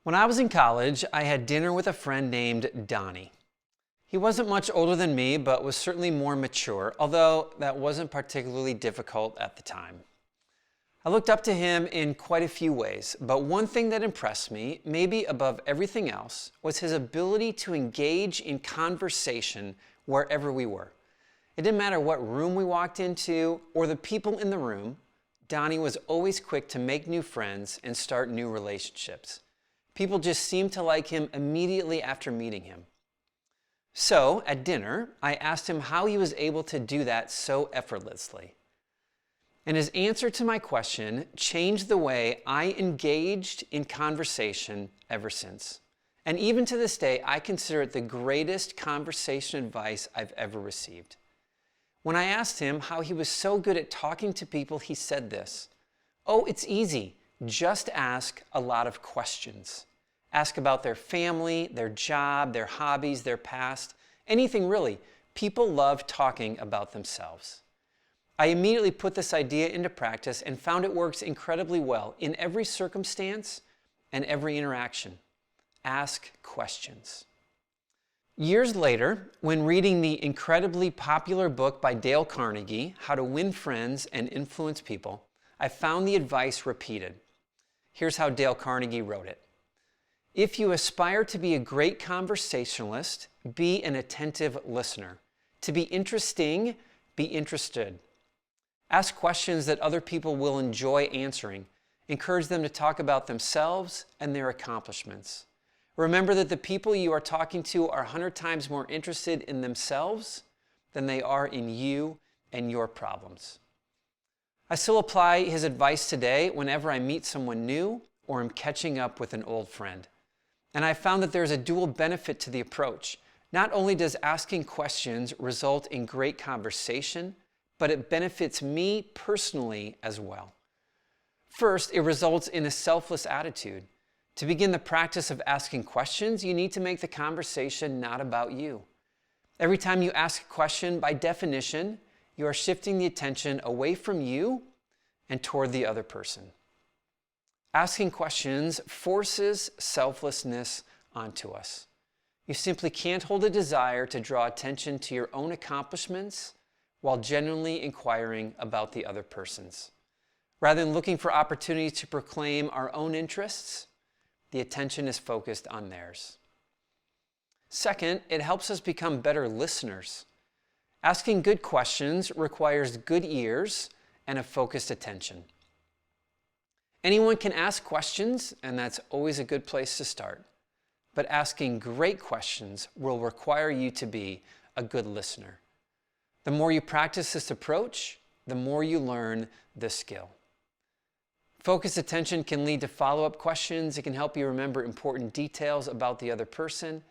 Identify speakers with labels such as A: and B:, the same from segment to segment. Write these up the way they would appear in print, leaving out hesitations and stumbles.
A: When I was in college, I had dinner with a friend named Donnie. He wasn't much older than me, but was certainly more mature, although that wasn't particularly difficult at the time. I looked up to him in quite a few ways, but one thing that impressed me, maybe above everything else, was his ability to engage in conversation wherever we were. It didn't matter what room we walked into or the people in the room, Donnie was always quick to make new friends and start new relationships. People just seemed to like him immediately after meeting him. So, at dinner, I asked him how he was able to do that so effortlessly. And his answer to my question changed the way I engaged in conversation ever since. And even to this day, I consider it the greatest conversation advice I've ever received. When I asked him how he was so good at talking to people, he said this: "Oh, it's easy. Just ask a lot of questions. Ask about their family, their job, their hobbies, their past, anything really. People love talking about themselves." I immediately put this idea into practice and found it works incredibly well in every circumstance and every interaction. Ask questions. Years later, when reading the incredibly popular book by Dale Carnegie, How to Win Friends and Influence People, I found the advice repeated. Here's how Dale Carnegie wrote it: "If you aspire to be a great conversationalist, be an attentive listener. To be interesting, be interested. Ask questions that other people will enjoy answering. Encourage them to talk about themselves and their accomplishments. Remember that the people you are talking to are 100 times more interested in themselves than they are in you and your problems." I still apply his advice today whenever I meet someone new or am catching up with an old friend. And I found that there's a dual benefit to the approach. Not only does asking questions result in great conversation, but it benefits me personally as well. First, it results in a selfless attitude. To begin the practice of asking questions, you need to make the conversation not about you. Every time you ask a question, by definition, you are shifting the attention away from you and toward the other person. Asking questions forces selflessness onto us. You simply can't hold a desire to draw attention to your own accomplishments while genuinely inquiring about the other person's. Rather than looking for opportunities to proclaim our own interests, the attention is focused on theirs. Second, it helps us become better listeners. Asking good questions requires good ears and a focused attention. Anyone can ask questions, and that's always a good place to start. But asking great questions will require you to be a good listener. The more you practice this approach, the more you learn this skill. Focused attention can lead to follow-up questions. It can help you remember important details about the other person,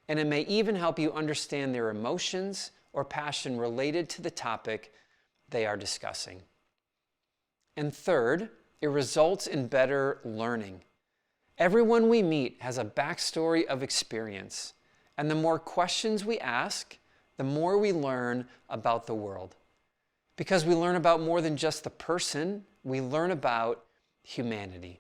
A: and it may even help you understand their emotions or passion related to the topic they are discussing. And third, it results in better learning. Everyone we meet has a backstory of experience, and the more questions we ask, the more we learn about the world. Because we learn about more than just the person, we learn about humanity.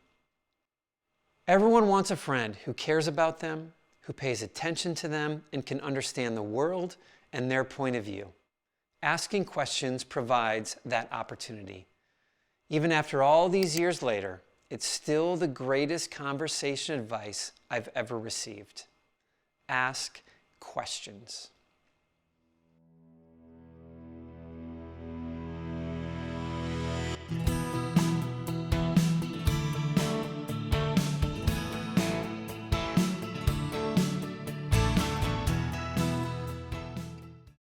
A: Everyone wants a friend who cares about them, who pays attention to them, and can understand the world and their point of view. Asking questions provides that opportunity. Even after all these years later, it's still the greatest conversation advice I've ever received. Ask questions.